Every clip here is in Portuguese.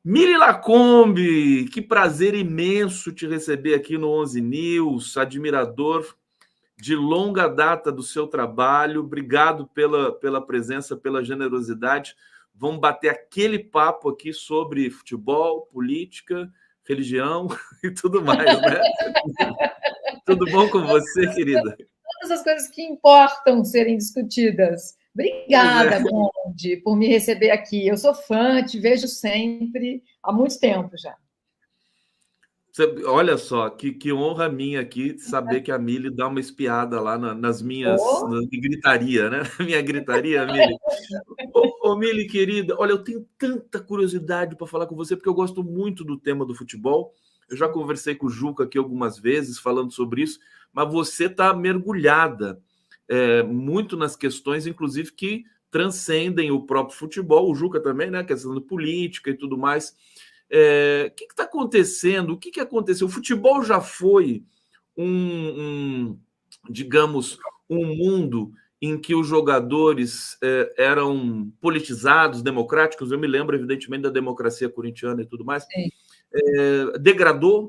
Mili Lacombe, que prazer imenso te receber aqui no 11 News, admirador de longa data do seu trabalho. Obrigado pela presença, pela generosidade. Vamos bater aquele papo aqui sobre futebol, política, religião e tudo mais, né? Tudo bom com você, querida? Todas as coisas que importam serem discutidas. Pois é. Obrigada, Conde, por me receber aqui. Eu sou fã, te vejo sempre, há muito tempo já. Olha só, que honra minha aqui saber que a Mili dá uma espiada lá nas minhas Oh, na gritaria, né? Minha gritaria, Mili. Ô, Mili, querida, olha, eu tenho tanta curiosidade para falar com você, porque eu gosto muito do tema do futebol. Eu já conversei com o Juca aqui algumas vezes falando sobre isso, mas você está mergulhada muito nas questões, inclusive, que transcendem o próprio futebol, o Juca também, né? Questão da política e tudo mais. O que está acontecendo? O que aconteceu? O futebol já foi digamos, um mundo em que os jogadores eram politizados, democráticos. Eu me lembro, evidentemente, da democracia corintiana e tudo mais. sim.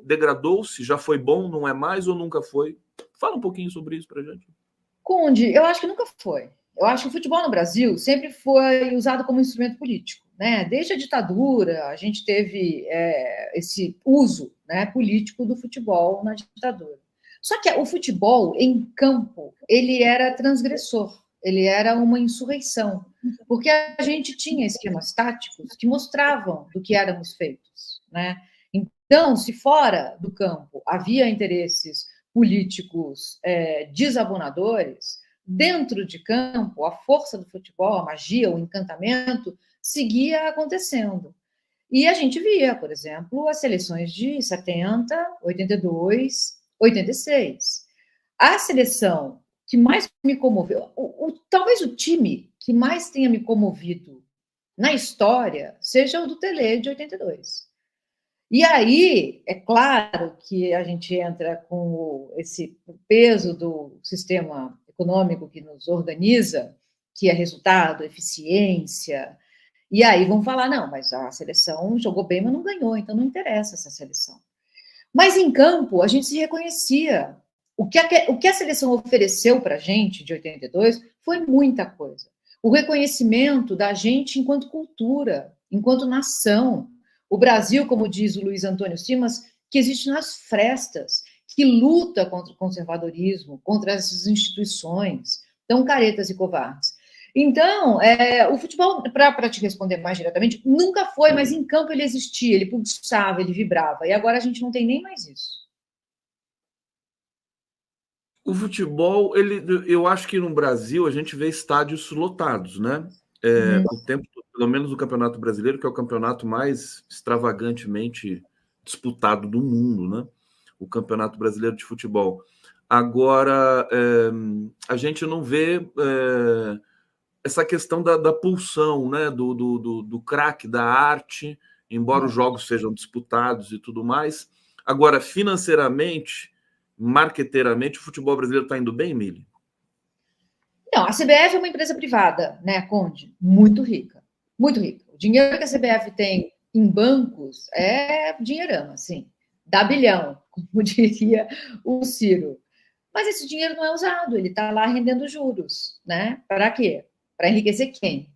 Degradou-se, já foi bom, não é mais ou nunca foi? Fala um pouquinho sobre isso para gente. Conde, eu acho que nunca foi. Eu acho que o futebol no Brasil sempre foi usado como instrumento político, né? Desde a ditadura, a gente teve esse uso, né, político do futebol na ditadura. Só que o futebol em campo ele era transgressor, ele era uma insurreição, porque a gente tinha esquemas táticos que mostravam do que éramos feitos, né? Então, se fora do campo havia interesses políticos desabonadores, dentro de campo, a força do futebol, a magia, o encantamento, seguia acontecendo. E a gente via, por exemplo, as seleções de 70, 82, 86. A seleção que mais me comoveu, talvez o time que mais tenha me comovido na história seja o do Tele de 82. E aí, é claro que a gente entra com esse peso do sistema econômico que nos organiza, que é resultado, eficiência. E aí vão falar: não, mas a seleção jogou bem, mas não ganhou, então não interessa essa seleção. Mas em campo, a gente se reconhecia. O que a seleção ofereceu para a gente de 82 foi muita coisa. O reconhecimento da gente enquanto cultura, enquanto nação. O Brasil, como diz o Luiz Antônio Simas, que existe nas frestas, que luta contra o conservadorismo, contra essas instituições tão caretas e covardes. Então, o futebol, para te responder mais diretamente, nunca foi, mas em campo ele existia, ele pulsava, ele vibrava. E agora a gente não tem nem mais isso. O futebol, eu acho que no Brasil a gente vê estádios lotados, né? O tempo, pelo menos o Campeonato Brasileiro, que é o campeonato mais extravagantemente disputado do mundo, né? O Campeonato Brasileiro de Futebol. Agora, a gente não vê essa questão da pulsão, né? Do craque, da arte, embora os jogos sejam disputados e tudo mais. Agora, financeiramente, marqueteiramente, o futebol brasileiro está indo bem, Mili? Não, a CBF é uma empresa privada, né, Conde? Muito rica. Muito rica. O dinheiro que a CBF tem em bancos é dinheirão, assim. Dá bilhão, como diria o Ciro. Mas esse dinheiro não é usado, ele está lá rendendo juros, né? Para quê? Para enriquecer quem?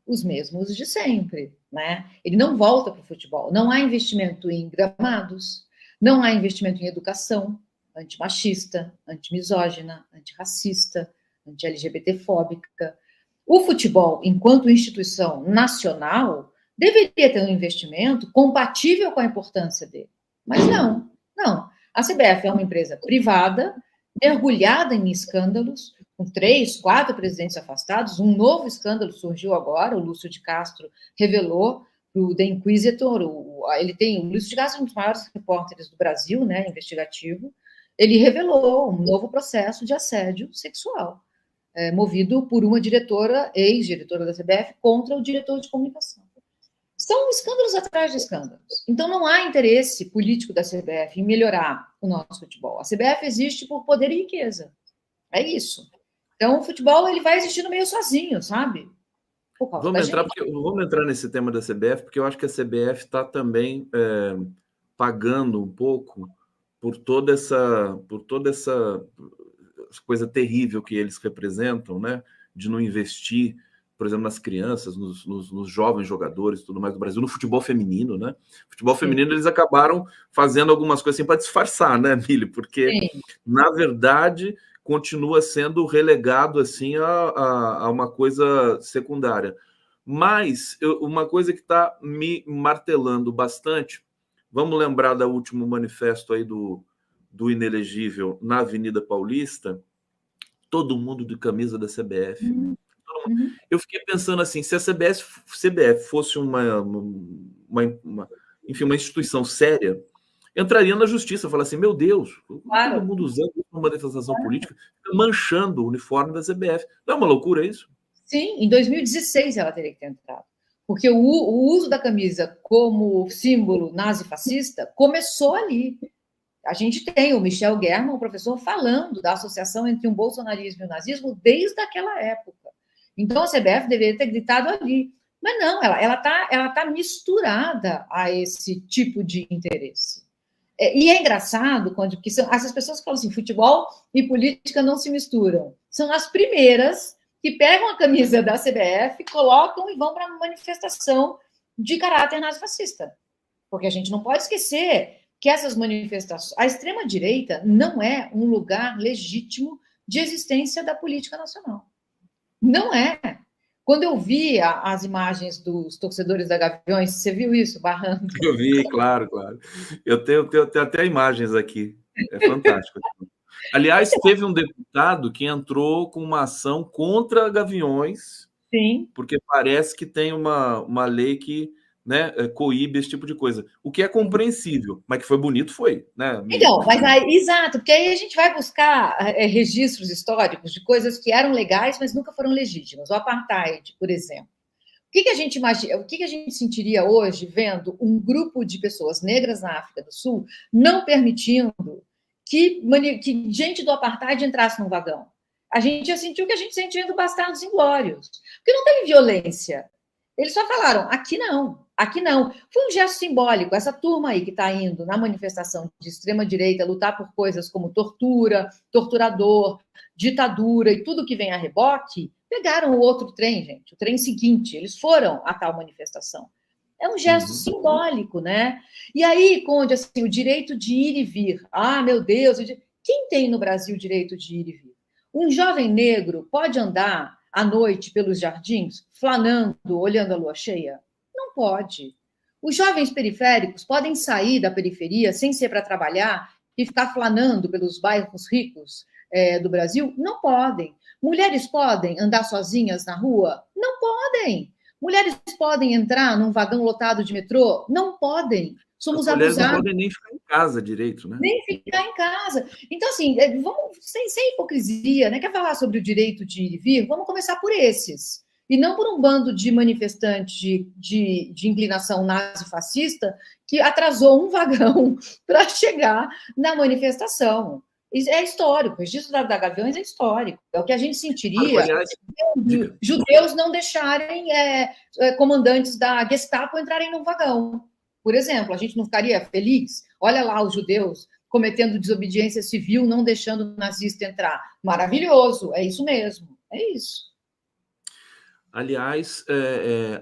Os mesmos de sempre, né? Ele não volta para o futebol. Não há investimento em gramados, não há investimento em educação antimachista, antimisógina, antirracista, anti-LGBTfóbica. O futebol, enquanto instituição nacional, deveria ter um investimento compatível com a importância dele. Mas não, não. A CBF é uma empresa privada, mergulhada em escândalos, com 3, 4 presidentes afastados. Um novo escândalo surgiu agora, o Lúcio de Castro revelou o The Inquisitor, o Lúcio de Castro é um dos maiores repórteres do Brasil, né, investigativo. Ele revelou um novo processo de assédio sexual, movido por uma diretora, ex-diretora da CBF, contra o diretor de comunicação. São escândalos atrás de escândalos. Então, não há interesse político da CBF em melhorar o nosso futebol. A CBF existe por poder e riqueza. É isso. Então, o futebol ele vai existindo meio sozinho, sabe? por causa da gente. Vamos entrar nesse tema da CBF, porque eu acho que a CBF está também pagando um pouco por toda essa coisa terrível que eles representam, né? De não investir, por exemplo, nas crianças, nos jovens jogadores e tudo mais do Brasil, no futebol feminino, né? Futebol feminino, eles acabaram fazendo algumas coisas assim para disfarçar, né, Mili? Porque, na verdade, continua sendo relegado assim a uma coisa secundária. Mas uma coisa que está me martelando bastante, vamos lembrar do último manifesto aí do inelegível na Avenida Paulista, todo mundo de camisa da CBF. Eu fiquei pensando assim, se a CBF fosse enfim, uma instituição séria, entraria na justiça, falar assim, meu Deus, claro, todo mundo usando uma manifestação política, manchando o uniforme da CBF. Não é uma loucura isso? Sim, em 2016 ela teria que ter entrado. Porque o uso da camisa como símbolo nazi-fascista começou ali. A gente tem o Michel German, o professor, falando da associação entre o bolsonarismo e o nazismo desde aquela época. Então, a CBF deveria ter gritado ali. Mas não, ela tá misturada a esse tipo de interesse. E é engraçado quando que são essas pessoas que falam assim, futebol e política não se misturam. São as primeiras que pegam a camisa da CBF, colocam e vão para uma manifestação de caráter nazifascista. Porque a gente não pode esquecer que essas manifestações... A extrema-direita não é um lugar legítimo de existência da política nacional. Não é. Quando eu vi as imagens dos torcedores da Gaviões, você viu isso, barrando? Eu vi, claro. Eu tenho até imagens aqui. É fantástico. Aliás, teve um deputado que entrou com uma ação contra Gaviões, sim, porque parece que tem uma lei que, né, coíbe esse tipo de coisa. O que é compreensível, mas que foi bonito, foi. Né? Então, mas aí, exato, porque aí a gente vai buscar registros históricos de coisas que eram legais, mas nunca foram legítimas. O apartheid, por exemplo. O que a gente imagina, o que a gente sentiria hoje vendo um grupo de pessoas negras na África do Sul não permitindo que gente do apartheid entrasse no vagão? A gente ia sentir o que a gente sentia do Bastardos Inglórios. Porque não teve violência. Eles só falaram, aqui não, aqui não. Foi um gesto simbólico. Essa turma aí que está indo na manifestação de extrema-direita lutar por coisas como tortura, torturador, ditadura e tudo que vem a reboque, pegaram o outro trem, gente, o trem seguinte. Eles foram a tal manifestação. É um gesto simbólico, né? E aí, onde assim, o direito de ir e vir. Ah, meu Deus! Quem tem no Brasil o direito de ir e vir? Um jovem negro pode andar à noite pelos jardins, flanando, olhando a lua cheia? Não pode. Os jovens periféricos podem sair da periferia sem ser para trabalhar e ficar flanando pelos bairros ricos do Brasil? Não podem. Mulheres podem andar sozinhas na rua? Não podem. Mulheres podem entrar num vagão lotado de metrô? Não podem. Somos abusados. Mulheres não podem nem ficar em casa direito, né? Nem ficar em casa. Então, assim, vamos sem hipocrisia, né? Quer falar sobre o direito de ir e vir? Vamos começar por esses. E não por um bando de manifestantes de inclinação nazifascista que atrasou um vagão para chegar na manifestação. Isso é histórico. O registro da Gaviões é histórico. É o que a gente sentiria se judeus não deixarem comandantes da Gestapo entrarem no vagão. Por exemplo, a gente não ficaria feliz? Olha lá os judeus cometendo desobediência civil, não deixando o nazista entrar. Maravilhoso, é isso mesmo, é isso. Aliás,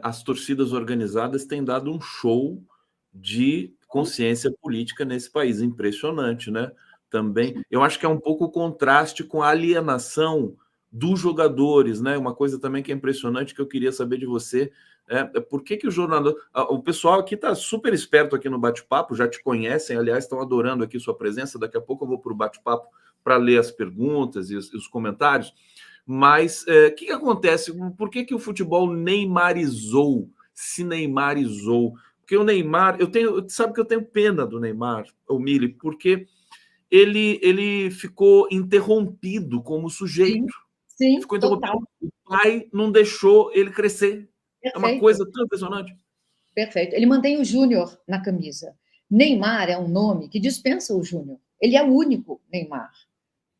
as torcidas organizadas têm dado um show de consciência política nesse país, impressionante, né? Também, eu acho que é um pouco o contraste com a alienação dos jogadores, né? Uma coisa também que é impressionante, que eu queria saber de você, por que o jornal... O pessoal aqui está super esperto aqui no bate-papo, já te conhecem, aliás, estão adorando aqui sua presença, daqui a pouco eu vou para o bate-papo para ler as perguntas e os comentários, mas o que acontece? Por que o futebol neymarizou, se neymarizou? Porque o Neymar, sabe que eu tenho pena do Neymar, o Mili, porque ele ficou interrompido como sujeito. Sim, ficou interrompido. O pai não deixou ele crescer. Perfeito. É uma coisa tão impressionante. Perfeito. Ele mantém o Júnior na camisa. Neymar é um nome que dispensa o Júnior. Ele é o único Neymar.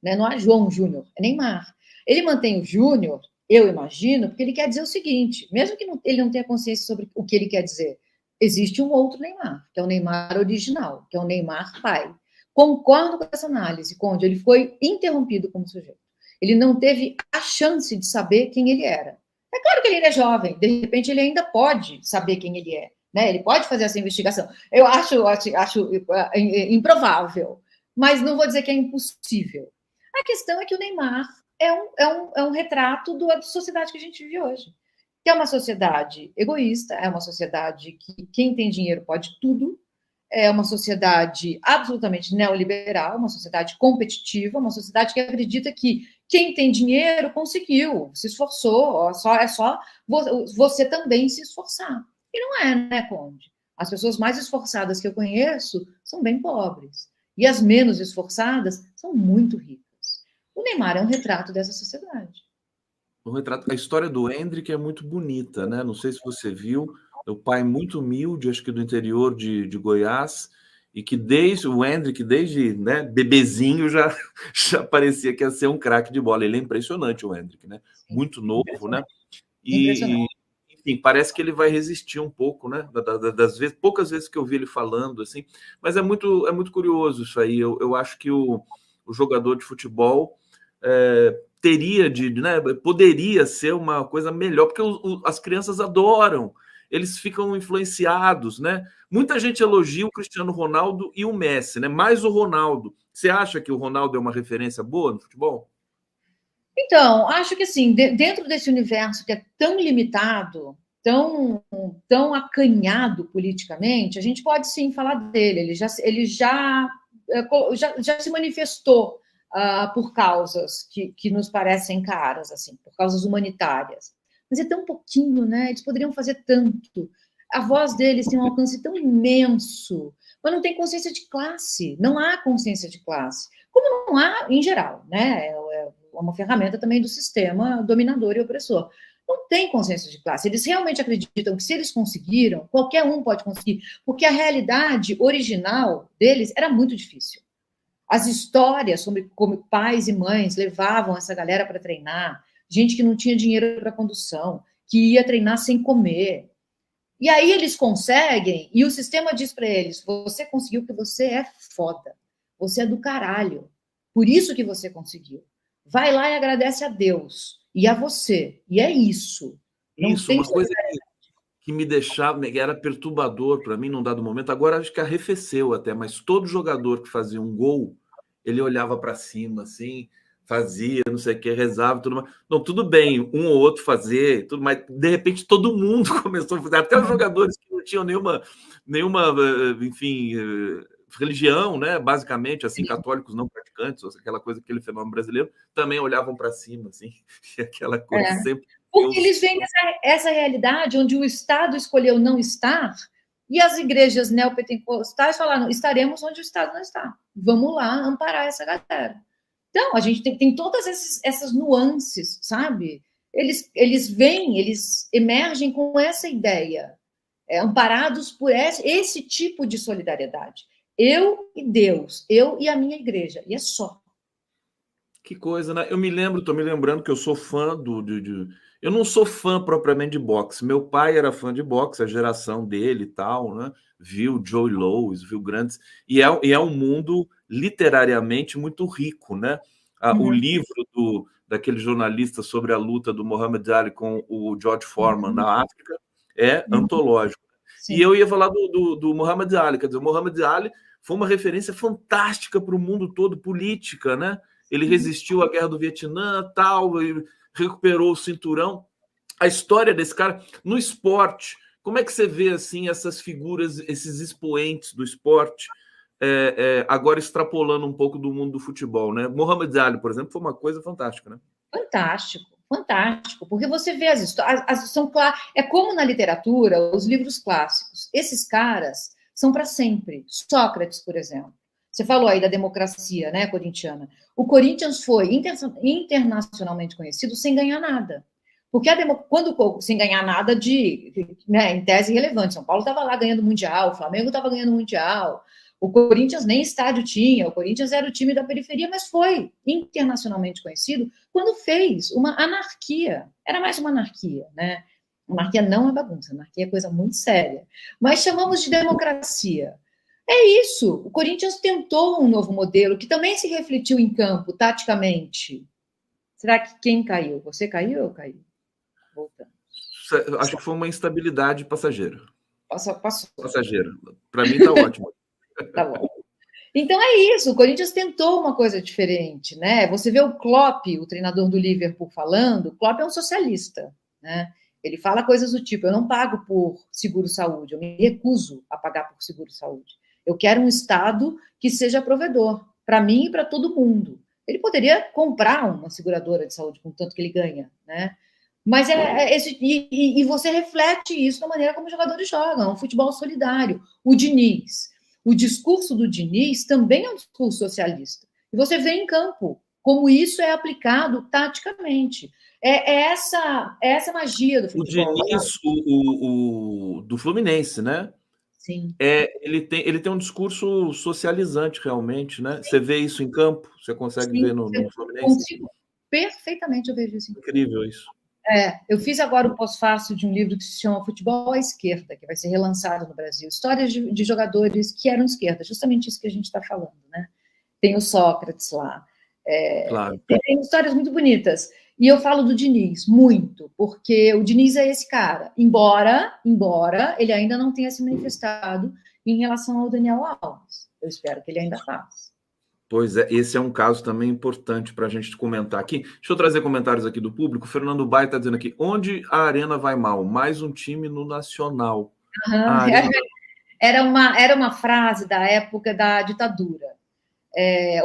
Né? Não é João Júnior, é Neymar. Ele mantém o Júnior Eu imagino, porque ele quer dizer o seguinte, mesmo que ele não tenha consciência sobre o que ele quer dizer, existe um outro Neymar, que é o Neymar original, que é o Neymar pai. Concordo com essa análise, Conde, ele foi interrompido como sujeito. Ele não teve a chance de saber quem ele era. É claro que ele é jovem, de repente ele ainda pode saber quem ele é, né? Ele pode fazer essa investigação. Eu acho improvável, mas não vou dizer que é impossível. A questão é que o Neymar é um retrato da sociedade que a gente vive hoje, que é uma sociedade egoísta, é uma sociedade que quem tem dinheiro pode tudo, é uma sociedade absolutamente neoliberal, uma sociedade competitiva, uma sociedade que acredita que quem tem dinheiro conseguiu, se esforçou, é só você também se esforçar. E não é, né, Conde? As pessoas mais esforçadas que eu conheço são bem pobres. E as menos esforçadas são muito ricas. O Neymar é um retrato dessa sociedade. A história do Hendrick é muito bonita, né? Não sei se você viu, o pai muito humilde, acho que do interior de Goiás, e que desde o Hendrick, desde, né, bebezinho, já parecia que ia ser um craque de bola. Ele é impressionante, o Hendrick, né? Muito novo, né? E, enfim, parece que ele vai resistir um pouco, né? Poucas vezes que eu vi ele falando, assim, mas é muito curioso isso aí. Eu acho que o jogador de futebol poderia ser uma coisa melhor, porque as crianças adoram, eles ficam influenciados, né? Muita gente elogia o Cristiano Ronaldo e o Messi, né? Mais o Ronaldo. Você acha que o Ronaldo é uma referência boa no futebol? Então, acho que assim, dentro desse universo que é tão limitado, tão acanhado politicamente, a gente pode sim falar dele. Ele já se manifestou por causas que nos parecem caras, assim, por causas humanitárias. Mas é tão pouquinho, né? Eles poderiam fazer tanto. A voz deles tem um alcance tão imenso, mas não tem consciência de classe. Não há consciência de classe. Como não há, em geral, né? É uma ferramenta também do sistema dominador e opressor. Não tem consciência de classe. Eles realmente acreditam que se eles conseguiram, qualquer um pode conseguir, porque a realidade original deles era muito difícil. As histórias sobre como pais e mães levavam essa galera para treinar, gente que não tinha dinheiro para condução, que ia treinar sem comer. E aí eles conseguem, e o sistema diz para eles: você conseguiu porque você é foda, você é do caralho, por isso que você conseguiu. Vai lá e agradece a Deus e a você. E é isso. Não isso, uma coisa que me deixava, era perturbador para mim num dado momento. Agora acho que arrefeceu até, mas todo jogador que fazia um gol, ele olhava para cima, assim, fazia, não sei o que, rezava, tudo mais. Não, tudo bem, um ou outro fazer, tudo, mas de repente todo mundo começou a fazer, até os jogadores que não tinham nenhuma enfim, religião, né? Basicamente, assim, católicos não praticantes, aquela coisa, aquele fenômeno brasileiro, também olhavam para cima, assim, e aquela coisa sempre. Porque eles veem essa realidade onde o Estado escolheu não estar, e as igrejas neopentecostais falaram: estaremos onde o Estado não está. Vamos lá amparar essa galera. Então, a gente tem todas essas nuances, sabe? Eles vêm, eles emergem com essa ideia, amparados por esse tipo de solidariedade. Eu e Deus, eu e a minha igreja, e é só. Que coisa, né? Estou me lembrando que eu sou fã eu não sou fã propriamente de boxe. Meu pai era fã de boxe, a geração dele e tal, né? Viu Joe Louis, viu grandes. E é um mundo literariamente muito rico, né? O livro daquele jornalista sobre a luta do Muhammad Ali com o George Foreman na África é antológico. Sim. E eu ia falar do Muhammad Ali, quer dizer, o Muhammad Ali foi uma referência fantástica para o mundo todo, política, né? Ele resistiu à guerra do Vietnã, tal, recuperou o cinturão. A história desse cara no esporte, como é que você vê assim essas figuras, esses expoentes do esporte, agora extrapolando um pouco do mundo do futebol, né? Muhammad Ali, por exemplo, foi uma coisa fantástica, né? Fantástico, porque você vê as histórias, são claras. É como na literatura, os livros clássicos. Esses caras são para sempre. Sócrates, por exemplo. Você falou aí da democracia, né, corintiana. O Corinthians foi internacionalmente conhecido sem ganhar nada. Porque sem ganhar nada em tese relevante. São Paulo estava lá ganhando o Mundial, o Flamengo estava ganhando o Mundial. O Corinthians nem estádio tinha, o Corinthians era o time da periferia, mas foi internacionalmente conhecido quando fez uma anarquia. Era mais uma anarquia, né? Anarquia não é bagunça, anarquia é coisa muito séria. Mas chamamos de democracia. É isso. O Corinthians tentou um novo modelo que também se refletiu em campo, taticamente. Será que quem caiu? Você caiu ou eu caí? Voltando. Acho que foi uma instabilidade passageira. Passou. Passageira. Para mim está ótimo. Tá bom. Então é isso, o Corinthians tentou uma coisa diferente, né? Você vê o Klopp, o treinador do Liverpool, falando, o Klopp é um socialista, né? Ele fala coisas do tipo, eu não pago por seguro-saúde, eu me recuso a pagar por seguro-saúde. Eu quero um Estado que seja provedor, para mim e para todo mundo. Ele poderia comprar uma seguradora de saúde com tanto que ele ganha, né? Mas e você reflete isso na maneira como os jogadores jogam, um futebol solidário. O Diniz, o discurso do Diniz também é um discurso socialista. E você vê em campo como isso é aplicado taticamente. Essa magia do futebol. O Diniz, do Fluminense, né? Sim. Ele tem um discurso socializante, realmente, né? Sim. Você vê isso em campo? Você consegue ver no Fluminense? Consigo. Perfeitamente eu vejo isso. Incrível isso. Eu fiz agora o pós-fácil de um livro que se chama Futebol à Esquerda, que vai ser relançado no Brasil. Histórias de jogadores que eram esquerda, justamente isso que a gente está falando, né? Tem o Sócrates lá. Claro. Tem histórias muito bonitas. E eu falo do Diniz, muito, porque o Diniz é esse cara, embora ele ainda não tenha se manifestado em relação ao Daniel Alves. Eu espero que ele ainda faça. Pois é, esse é um caso também importante para a gente comentar aqui. Deixa eu trazer comentários aqui do público. O Fernando Baia está dizendo aqui, onde a Arena vai mal? Mais um time no Nacional. Arena... Era uma frase da época da ditadura.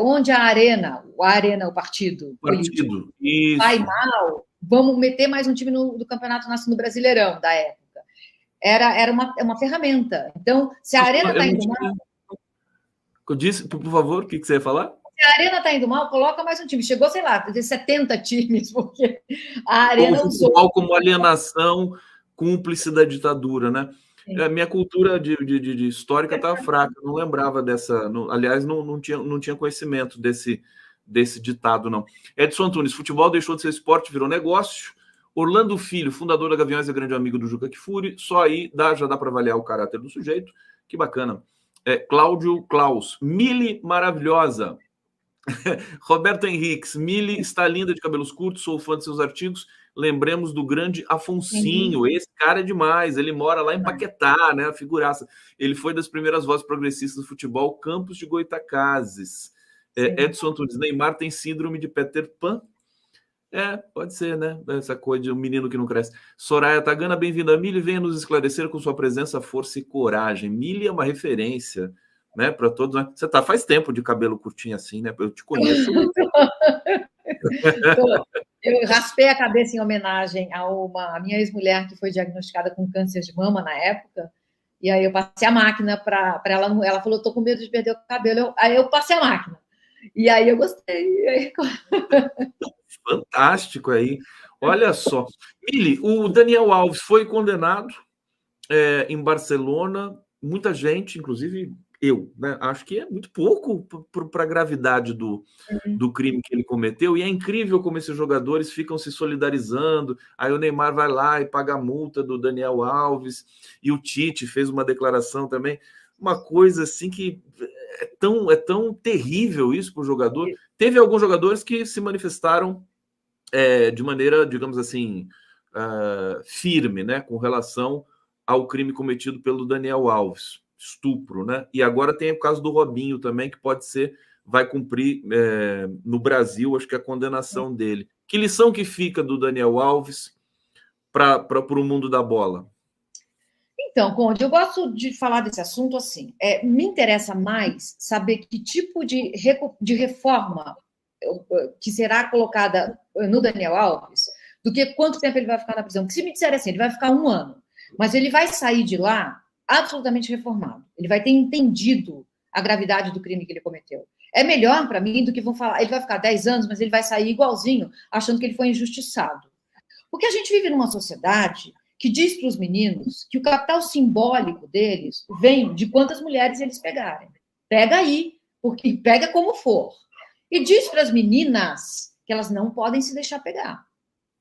Onde a Arena, o partido político, vai mal, vamos meter mais um time do Campeonato Nacional no Brasileirão da época. Era uma ferramenta. Então, se a Arena está indo mal... Disse, por favor, o que você ia falar? Se a Arena está indo mal, coloca mais um time. Chegou, sei lá, ter 70 times, porque a Arena usou... futebol como alienação cúmplice da ditadura, né? A minha cultura de histórica estava fraca, não lembrava dessa... aliás, não tinha conhecimento desse ditado, não. Edson Antunes, futebol deixou de ser esporte, virou negócio. Orlando Filho, fundador da Gaviões, é grande amigo do Juca Kfouri. Só aí já dá para avaliar o caráter do sujeito. Que bacana. Cláudio Klaus, Mili maravilhosa. Roberto Henriques, Mili está linda de cabelos curtos, sou fã de seus artigos. Lembremos do grande Afonsinho, esse cara é demais, ele mora lá em Paquetá, né, a figuraça. Ele foi das primeiras vozes progressistas do futebol, Campos de Goitacazes. Edson Antunes, Neymar tem síndrome de Peter Pan? Pode ser, né? Essa coisa de um menino que não cresce. Soraya Tagana, bem-vinda. Mili, venha nos esclarecer com sua presença, força e coragem. Mili é uma referência, né, para todos. Né? Você faz tempo de cabelo curtinho assim, né? Eu te conheço. Eu raspei a cabeça em homenagem a minha ex-mulher que foi diagnosticada com câncer de mama na época. E aí eu passei a máquina para ela. Ela falou, tô com medo de perder o cabelo. Aí eu passei a máquina. E aí eu gostei. Fantástico aí. Olha só. Mili, o Daniel Alves foi condenado em Barcelona. Muita gente, inclusive eu, né? Acho que é muito pouco para a gravidade do crime que ele cometeu. E é incrível como esses jogadores ficam se solidarizando. Aí o Neymar vai lá e paga a multa do Daniel Alves. E o Tite fez uma declaração também. Uma coisa assim que é tão terrível isso para o jogador. Teve alguns jogadores que se manifestaram de maneira, digamos assim, firme, né, com relação ao crime cometido pelo Daniel Alves, estupro, né? E agora tem o caso do Robinho também, que vai cumprir no Brasil, acho que a condenação dele. Que lição que fica do Daniel Alves para o mundo da bola? Então, Conde, eu gosto de falar desse assunto assim. Me interessa mais saber que tipo de reforma que será colocada no Daniel Alves do que quanto tempo ele vai ficar na prisão. Porque se me disser assim, ele vai ficar 1 ano, mas ele vai sair de lá absolutamente reformado. Ele vai ter entendido a gravidade do crime que ele cometeu. É melhor para mim do que vão falar, ele vai ficar 10 anos, mas ele vai sair igualzinho, achando que ele foi injustiçado. Porque a gente vive numa sociedade que diz para os meninos que o capital simbólico deles vem de quantas mulheres eles pegarem. Pega aí, porque pega como for. E diz para as meninas que elas não podem se deixar pegar.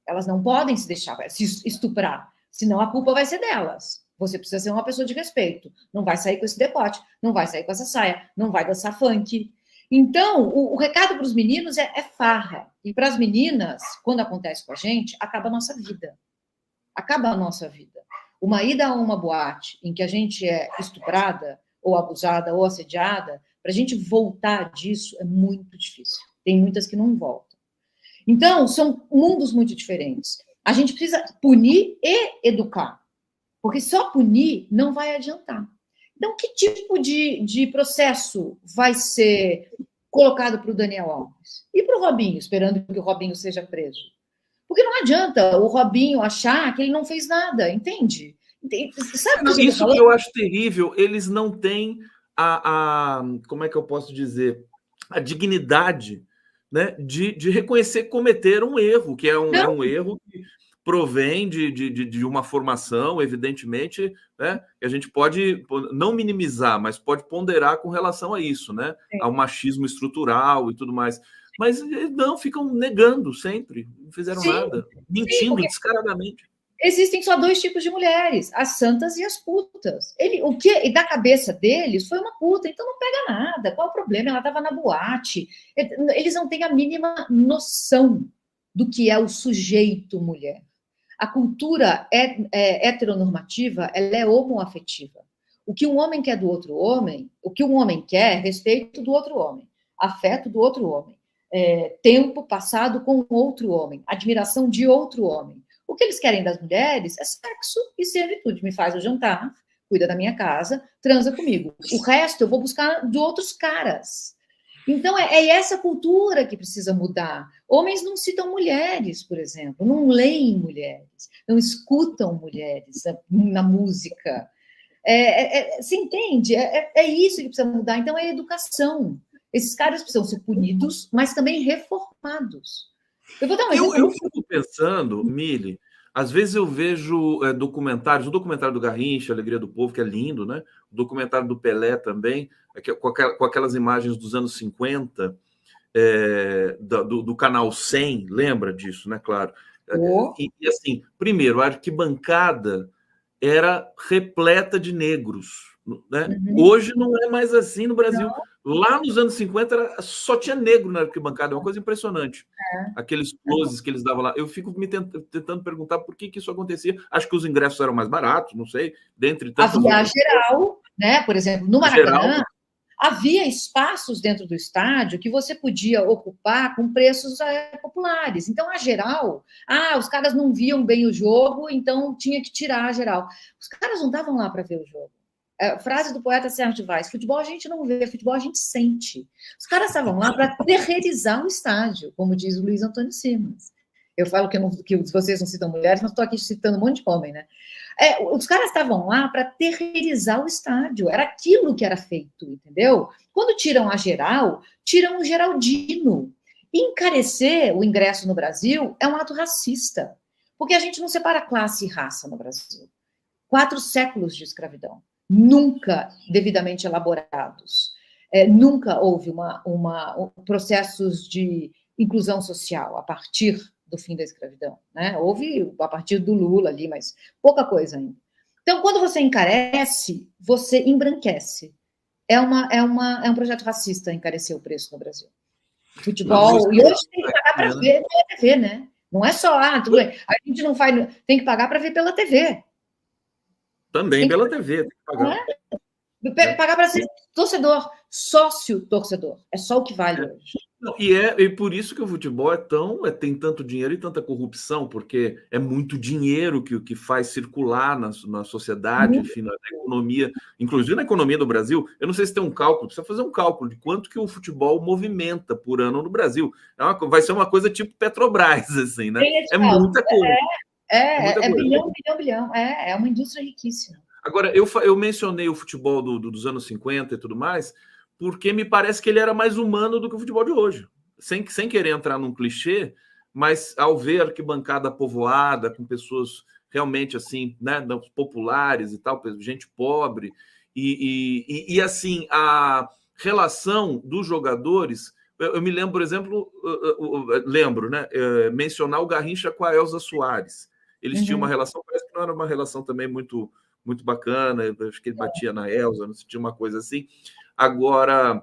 Elas não podem se deixar se estuprar, senão a culpa vai ser delas. Você precisa ser uma pessoa de respeito. Não vai sair com esse decote, não vai sair com essa saia, não vai dançar funk. Então, o recado para os meninos é farra. E para as meninas, quando acontece com a gente, acaba a nossa vida. Acaba a nossa vida. Uma ida a uma boate em que a gente é estuprada, ou abusada, ou assediada, para a gente voltar disso é muito difícil. Tem muitas que não voltam. Então, são mundos muito diferentes. A gente precisa punir e educar, porque só punir não vai adiantar. Então, que tipo de processo vai ser colocado para o Daniel Alves? E para o Robinho, esperando que o Robinho seja preso? Porque não adianta o Robinho achar que ele não fez nada, entende? Sabe isso que eu acho terrível, eles não têm como é que eu posso dizer, a dignidade, né, de reconhecer que cometeram um erro, que é um erro que provém de uma formação, evidentemente, né, que a gente pode não minimizar, mas pode ponderar com relação a isso, né, ao machismo estrutural e tudo mais. Mas não, ficam negando sempre, não fizeram nada, mentindo descaradamente. Existem só dois tipos de mulheres, as santas e as putas. E da cabeça deles foi uma puta, então não pega nada. Qual o problema? Ela estava na boate. Eles não têm a mínima noção do que é o sujeito mulher. A cultura heteronormativa, ela é homoafetiva. O que um homem quer do outro homem, o que um homem quer é respeito do outro homem, afeto do outro homem, tempo passado com outro homem, admiração de outro homem. O que eles querem das mulheres é sexo e servitude. Me faz o jantar, cuida da minha casa, transa comigo. O resto eu vou buscar de outros caras. Então, é essa cultura que precisa mudar. Homens não citam mulheres, por exemplo, não leem mulheres, não escutam mulheres na música. Você entende? É isso que precisa mudar. Então, é educação. Esses caras precisam ser punidos, mas também reformados. Eu vou dar um exemplo. Eu fico pensando, Mili, às vezes eu vejo documentários, o documentário do Garrincha, Alegria do Povo, que é lindo, né? O documentário do Pelé também, com aquelas imagens dos anos 50, do Canal 100, lembra disso, né? Claro. E assim, primeiro, a arquibancada era repleta de negros, né? Hoje não é mais assim no Brasil. Não. Lá nos anos 50 só tinha negro na arquibancada, é uma coisa impressionante. Aqueles closes que eles davam lá. Eu fico me tentando perguntar por que isso acontecia. Acho que os ingressos eram mais baratos, não sei. Dentre tantas havia a geral, né? Por exemplo, no Maracanã, havia espaços dentro do estádio que você podia ocupar com preços populares. Então, a geral, os caras não viam bem o jogo, então tinha que tirar a geral. Os caras não estavam lá para ver o jogo. Frase do poeta Sérgio Vaz: futebol a gente não vê, futebol a gente sente. Os caras estavam lá para terreirizar o estádio, como diz o Luiz Antônio Simas. Eu falo que vocês não citam mulheres, mas estou aqui citando um monte de homem, né? Os caras estavam lá para terreirizar o estádio, era aquilo que era feito, entendeu? Quando tiram a geral, tiram o geraldino. Encarecer o ingresso no Brasil é um ato racista, porque a gente não separa classe e raça no Brasil. 4 séculos de escravidão, nunca devidamente elaborados. Nunca houve processos de inclusão social a partir do fim da escravidão, né? Houve a partir do Lula ali, mas pouca coisa ainda. Então, quando você encarece, você embranquece. É um projeto racista encarecer o preço no Brasil. Futebol, e hoje tem que pagar para ver pela TV, né? Não é só, tudo bem, a gente não faz, tem que pagar para ver pela TV. Também pela TV, tem que pagar. Pagar para ser torcedor, sócio-torcedor. É só o que vale hoje. Não, e por isso que o futebol tem tanto dinheiro e tanta corrupção, porque é muito dinheiro que faz circular na sociedade, enfim, na economia, inclusive na economia do Brasil. Eu não sei se tem um cálculo, precisa fazer um cálculo de quanto que o futebol movimenta por ano no Brasil. Vai ser uma coisa tipo Petrobras, assim, né? É muita coisa. Bilhão. É uma indústria riquíssima. Agora, eu mencionei o futebol dos anos 50 e tudo mais, porque me parece que ele era mais humano do que o futebol de hoje. Sem querer entrar num clichê, mas ao ver a arquibancada povoada, com pessoas realmente assim, né, populares e tal, gente pobre, e assim, relação dos jogadores. Eu me lembro, por exemplo, né, mencionar o Garrincha com a Elza Soares. Eles tinham uma relação, parece que não era uma relação também muito, muito bacana, acho que ele batia na Elza, não se tinha uma coisa assim. Agora,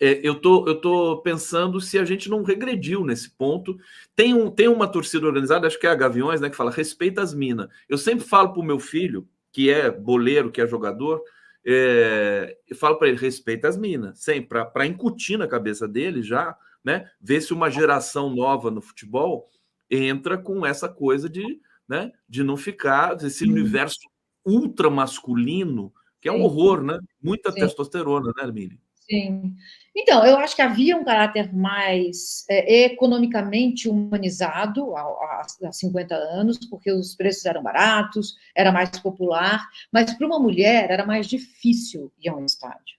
eu tô pensando se a gente não regrediu nesse ponto. Tem uma torcida organizada, acho que é a Gaviões, né, que fala respeita as minas. Eu sempre falo para o meu filho, que é boleiro, que é jogador, eu falo para ele, respeita as minas, sempre, para incutir na cabeça dele já, né, ver se uma geração nova no futebol entra com essa coisa de, né, de não ficar, esse universo ultra masculino, que é um horror, né? Muita testosterona, né, Mili? Sim. Então, eu acho que havia um caráter mais economicamente humanizado há 50 anos, porque os preços eram baratos, era mais popular, mas para uma mulher era mais difícil ir a um estádio.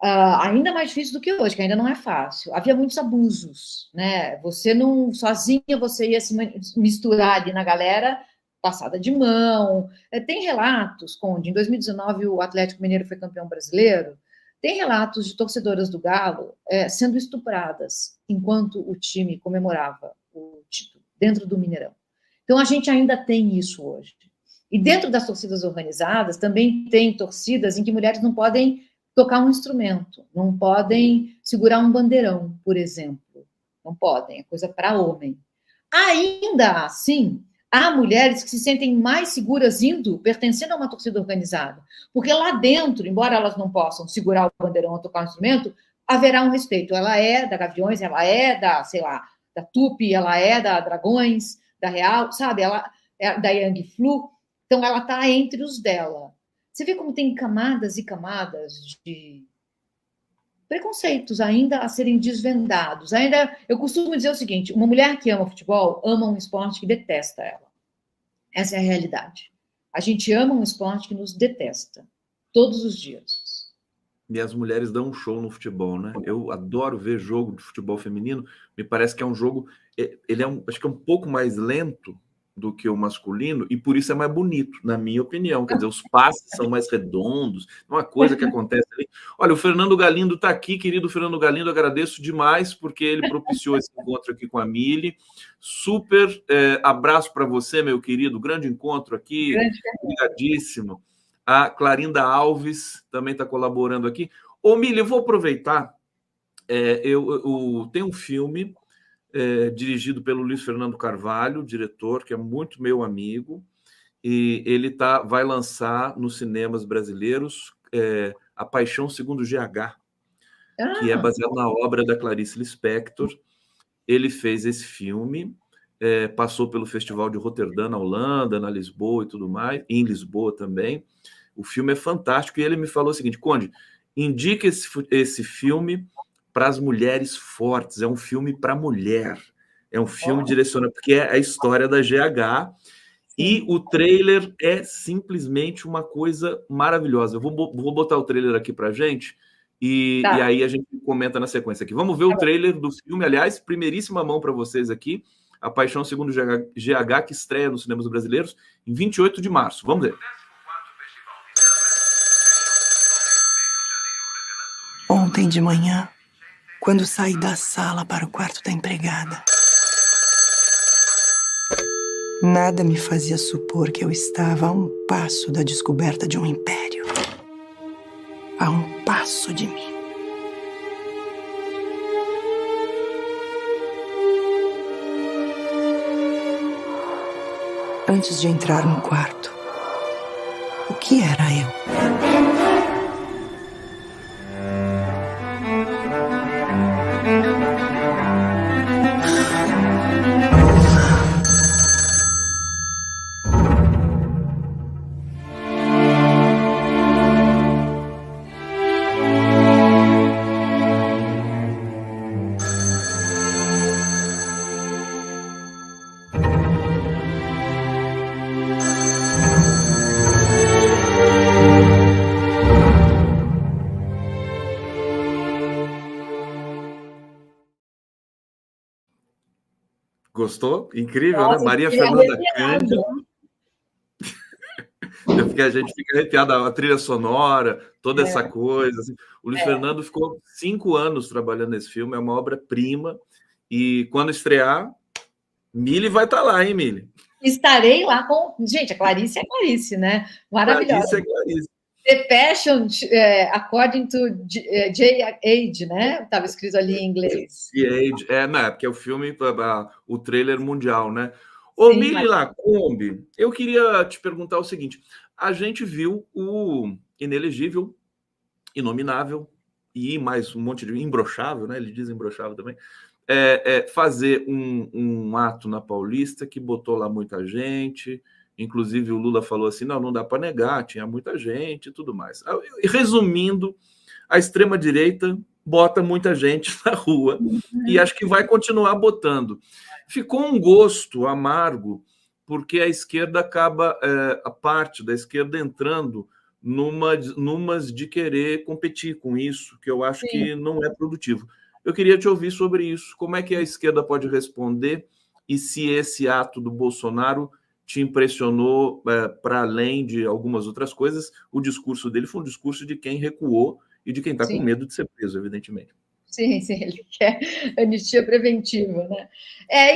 Ainda mais difícil do que hoje, que ainda não é fácil. Havia muitos abusos, né? Você não, sozinha, você ia se misturar ali na galera, passada de mão. Tem relatos, Conde, em 2019 o Atlético Mineiro foi campeão brasileiro, tem relatos de torcedoras do Galo sendo estupradas enquanto o time comemorava o título, dentro do Mineirão. Então, a gente ainda tem isso hoje. E dentro das torcidas organizadas, também tem torcidas em que mulheres não podem tocar um instrumento, não podem segurar um bandeirão, por exemplo. Não podem, é coisa para homem. Ainda assim, há mulheres que se sentem mais seguras indo, pertencendo a uma torcida organizada. Porque lá dentro, embora elas não possam segurar o bandeirão ou tocar um instrumento, haverá um respeito. Ela é da Gaviões, ela é da, sei lá, da Tupi, ela é da Dragões, da Real, sabe? Ela é da Yang Flu. Então, ela está entre os dela. Você vê como tem camadas e camadas de preconceitos ainda a serem desvendados. Ainda, eu costumo dizer o seguinte: uma mulher que ama futebol ama um esporte que detesta ela. Essa é a realidade. A gente ama um esporte que nos detesta todos os dias. E as mulheres dão um show no futebol, né? Eu adoro ver jogo de futebol feminino. Me parece que é um jogo, ele acho que é um pouco mais lento do que o masculino e por isso é mais bonito, na minha opinião. Quer dizer, os passes são mais redondos, uma coisa que acontece ali. Olha, o Fernando Galindo está aqui, querido Fernando Galindo, agradeço demais porque ele propiciou esse encontro aqui com a Mili. Super abraço para você, meu querido, grande encontro aqui, obrigadíssimo. A Clarinda Alves também está colaborando aqui. Ô, Mili, eu vou aproveitar. Tem um filme dirigido pelo Luiz Fernando Carvalho, diretor, que é muito meu amigo, e ele vai lançar nos cinemas brasileiros A Paixão Segundo GH, que é baseado na obra da Clarice Lispector. Ele fez esse filme, passou pelo Festival de Roterdã, na Holanda, na Lisboa e tudo mais, em Lisboa também. O filme é fantástico e ele me falou o seguinte: Conde, indica esse filme para as mulheres fortes, é um filme para mulher, é um filme direcionado, porque é a história da GH. Sim. E o trailer é simplesmente uma coisa maravilhosa. Eu vou botar o trailer aqui para gente e aí a gente comenta na sequência aqui. Vamos ver o trailer do filme, aliás, primeiríssima mão para vocês aqui, A Paixão Segundo GH, que estreia nos cinemas brasileiros em 28 de março. Vamos ver. Ontem de manhã, quando saí da sala para o quarto da empregada, nada me fazia supor que eu estava a um passo da descoberta de um império. A um passo de mim. Antes de entrar no quarto, o que era eu? Gostou? Incrível, nossa, né? Maria Fernanda Cândido. A gente fica arrepiado, a trilha sonora, toda essa coisa. Assim. O Luiz Fernando ficou 5 anos trabalhando nesse filme, é uma obra-prima. E quando estrear, Mili vai estar lá, hein, Mili? Estarei lá com... Gente, a Clarice é Clarice, né? Maravilhosa. Clarice é Clarice. The Passion, according to J. Age, né? Estava escrito ali em inglês. Age, não, porque é o filme, o trailer mundial, né? Ô, Mili Lacombe, eu queria te perguntar o seguinte: a gente viu o Inelegível, Inominável e mais um monte de imbrochável, né? Ele diz imbrochável também. Fazer um ato na Paulista que botou lá muita gente. Inclusive, o Lula falou assim: não dá para negar, tinha muita gente e tudo mais. Resumindo, a extrema-direita bota muita gente na rua e acho que vai continuar botando. Ficou um gosto amargo, porque a esquerda acaba, a parte da esquerda entrando numas de querer competir com isso, que eu acho que não é produtivo. Eu queria te ouvir sobre isso. Como é que a esquerda pode responder e se esse ato do Bolsonaro te impressionou para além de algumas outras coisas? O discurso dele foi um discurso de quem recuou e de quem está com medo de ser preso, evidentemente. Sim, ele quer anistia preventiva, né?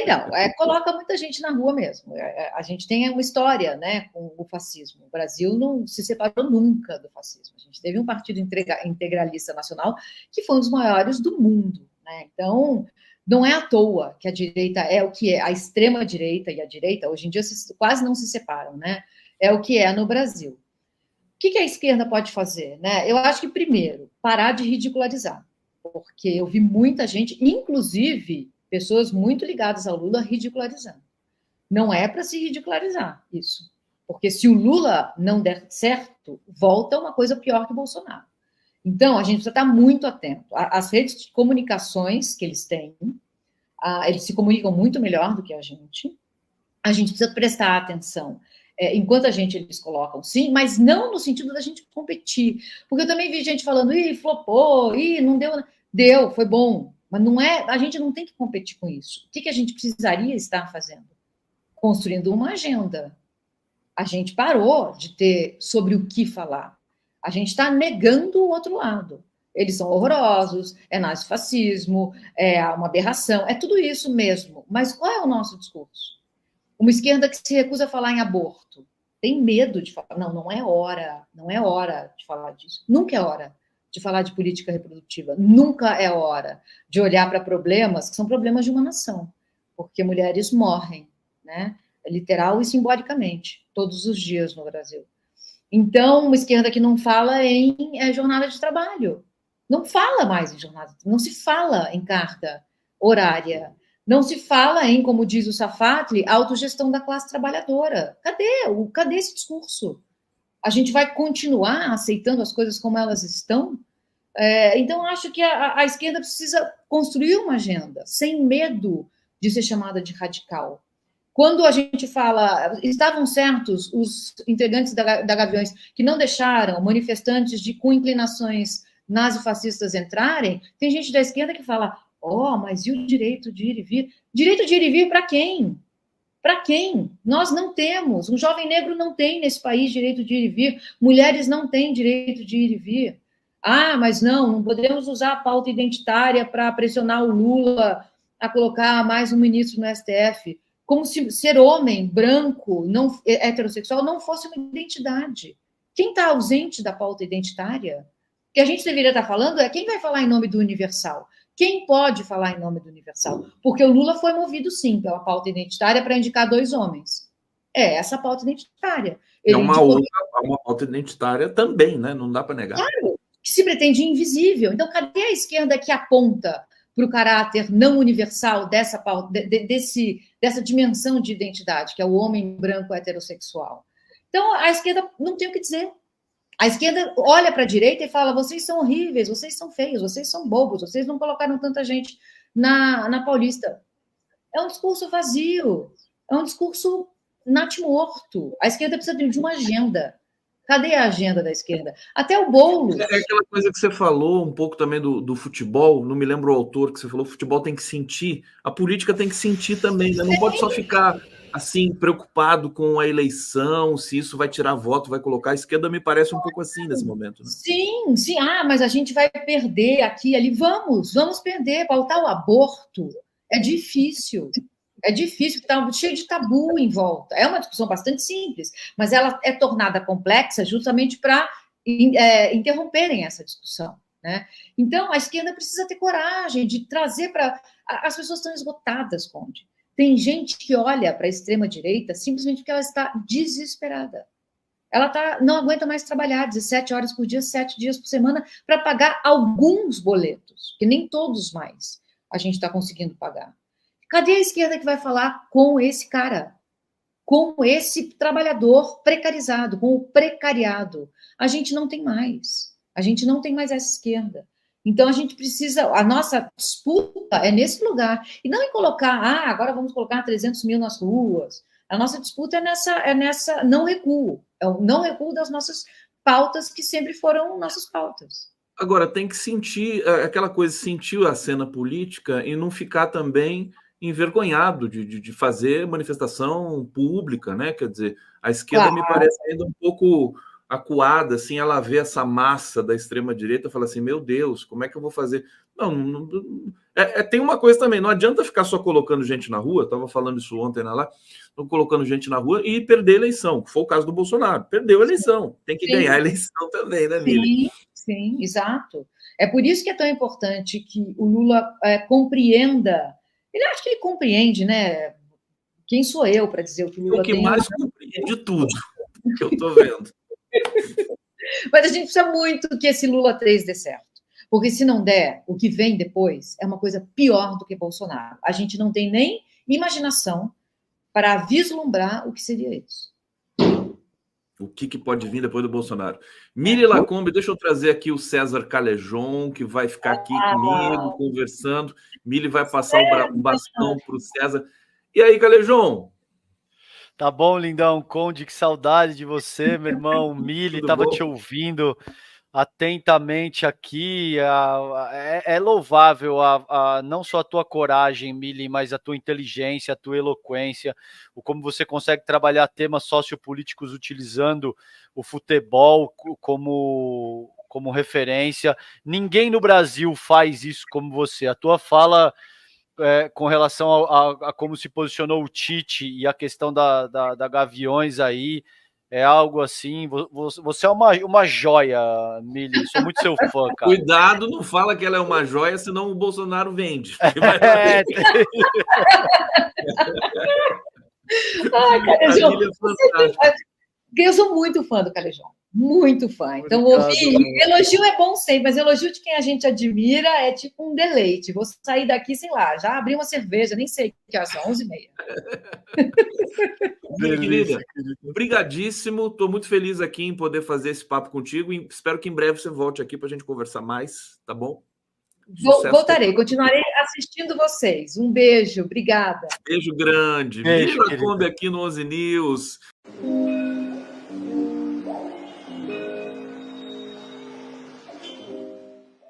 Então, coloca muita gente na rua mesmo. A gente tem uma história, né, com o fascismo. O Brasil não se separou nunca do fascismo. A gente teve um partido integralista nacional que foi um dos maiores do mundo, né? Então, não é à toa que a direita é o que é. A extrema-direita e a direita, hoje em dia, quase não se separam, né? É o que é no Brasil. O que a esquerda pode fazer, né? Eu acho que, primeiro, parar de ridicularizar. Porque eu vi muita gente, inclusive pessoas muito ligadas ao Lula, ridicularizando. Não é para se ridicularizar isso. Porque se o Lula não der certo, volta uma coisa pior que o Bolsonaro. Então, a gente precisa estar muito atento. As redes de comunicações que eles têm, eles se comunicam muito melhor do que a gente. A gente precisa prestar atenção. Enquanto eles colocam sim, mas não no sentido da gente competir. Porque eu também vi gente falando, flopou, não deu. Deu, foi bom. Mas não é, a gente não tem que competir com isso. O que a gente precisaria estar fazendo? Construindo uma agenda. A gente parou de ter sobre o que falar. A gente está negando o outro lado. Eles são horrorosos, é nazifascismo, é uma aberração, é tudo isso mesmo. Mas qual é o nosso discurso? Uma esquerda que se recusa a falar em aborto. Tem medo de falar. Não é hora de falar disso. Nunca é hora de falar de política reprodutiva. Nunca é hora de olhar para problemas que são problemas de uma nação. Porque mulheres morrem, né? Literal e simbolicamente, todos os dias no Brasil. Então, uma esquerda que não fala em jornada de trabalho. Não fala mais em jornada, não se fala em carga horária. Não se fala em, como diz o Safatli, autogestão da classe trabalhadora. Cadê esse discurso? A gente vai continuar aceitando as coisas como elas estão? Então, acho que a esquerda precisa construir uma agenda, sem medo de ser chamada de radical. Quando a gente fala, estavam certos os integrantes da Gaviões que não deixaram manifestantes com inclinações nazifascistas entrarem, tem gente da esquerda que fala, mas e o direito de ir e vir? Direito de ir e vir para quem? Para quem? Nós não temos. Um jovem negro não tem nesse país direito de ir e vir. Mulheres não têm direito de ir e vir. Mas não podemos usar a pauta identitária para pressionar o Lula a colocar mais um ministro no STF. Como se ser homem, branco, não heterossexual, não fosse uma identidade. Quem está ausente da pauta identitária? O que a gente deveria estar falando é quem vai falar em nome do universal. Quem pode falar em nome do universal? Porque o Lula foi movido, sim, pela pauta identitária para indicar 2 homens. Essa pauta identitária. Ele uma pauta identitária também, né? Não dá para negar. Claro, que se pretende invisível. Então, cadê a esquerda que aponta para o caráter não universal dessa pauta, dessa dimensão de identidade, que é o homem branco heterossexual? Então, a esquerda não tem o que dizer. A esquerda olha para a direita e fala, vocês são horríveis, vocês são feios, vocês são bobos, vocês não colocaram tanta gente na Paulista. É um discurso vazio, é um discurso natimorto. A esquerda precisa de uma agenda. Cadê a agenda da esquerda? Até o Boulos... É aquela coisa que você falou um pouco também do futebol, não me lembro o autor que você falou, o futebol tem que sentir, a política tem que sentir também, né? Não pode só ficar assim, preocupado com a eleição, se isso vai tirar voto, vai colocar. A esquerda me parece um pouco assim nesse momento. Né? Sim, sim. Mas a gente vai perder aqui e ali. Vamos perder. Pautar o aborto é difícil. É difícil, está cheio de tabu em volta. É uma discussão bastante simples, mas ela é tornada complexa justamente para interromperem essa discussão. Né? Então, a esquerda precisa ter coragem de trazer para... As pessoas estão esgotadas, Conde. Tem gente que olha para a extrema-direita simplesmente porque ela está desesperada. Ela não aguenta mais trabalhar 17 horas por dia, 7 dias por semana, para pagar alguns boletos, que nem todos mais a gente está conseguindo pagar. Cadê a esquerda que vai falar com esse cara? Com esse trabalhador precarizado, com o precariado? A gente não tem mais. A gente não tem mais essa esquerda. Então, a gente precisa... A nossa disputa é nesse lugar. E não em colocar... agora vamos colocar 300 mil nas ruas. A nossa disputa é nessa não recuo. É o não recuo das nossas pautas, que sempre foram nossas pautas. Agora, tem que sentir aquela coisa, sentir a cena política e não ficar também envergonhado de fazer manifestação pública, né? Quer dizer, a esquerda me parece ainda um pouco acuada, assim, ela vê essa massa da extrema-direita e fala assim, meu Deus, como é que eu vou fazer? Não, tem uma coisa também, não adianta ficar só colocando gente na rua, estava falando isso ontem lá, colocando gente na rua e perder a eleição, que foi o caso do Bolsonaro, perdeu a eleição, tem que ganhar a eleição também, né, Mili? Sim, exato. É por isso que é tão importante que o Lula compreenda. Ele acha que ele compreende, né? Quem sou eu para dizer o que o Lula tem? O que mais compreende tudo que eu estou vendo. Mas a gente precisa muito que esse Lula 3 dê certo. Porque se não der, o que vem depois é uma coisa pior do que Bolsonaro. A gente não tem nem imaginação para vislumbrar o que seria isso. O que pode vir depois do Bolsonaro? Mili Lacombe, deixa eu trazer aqui o César Calejon, que vai ficar aqui comigo, conversando. Mili vai passar o bastão para o César. E aí, Calejon? Tá bom, lindão. Conde, que saudade de você, meu irmão. Mili, estava te ouvindo atentamente aqui. É louvável não só a tua coragem, Mili, mas a tua inteligência, a tua eloquência, como você consegue trabalhar temas sociopolíticos utilizando o futebol como referência. Ninguém no Brasil faz isso como você. A tua fala... com relação a como se posicionou o Tite e a questão da Gaviões aí, é algo assim, você é uma joia, Mili, sou muito seu fã, cara. Cuidado, não fala que ela é uma joia, senão o Bolsonaro vende. Calejão, eu sou muito fã do Calejão. Muito fã. Então, elogio é bom sempre, mas elogio de quem a gente admira é tipo um deleite. Vou sair daqui, sei lá, já abri uma cerveja, nem sei que horas são, 11h30. Querida, obrigadíssimo. Estou muito feliz aqui em poder fazer esse papo contigo e espero que em breve você volte aqui para a gente conversar mais, tá bom? Voltarei, continuarei assistindo vocês. Um beijo, obrigada. Beijo grande. Mili Lacombe aqui no 11 News.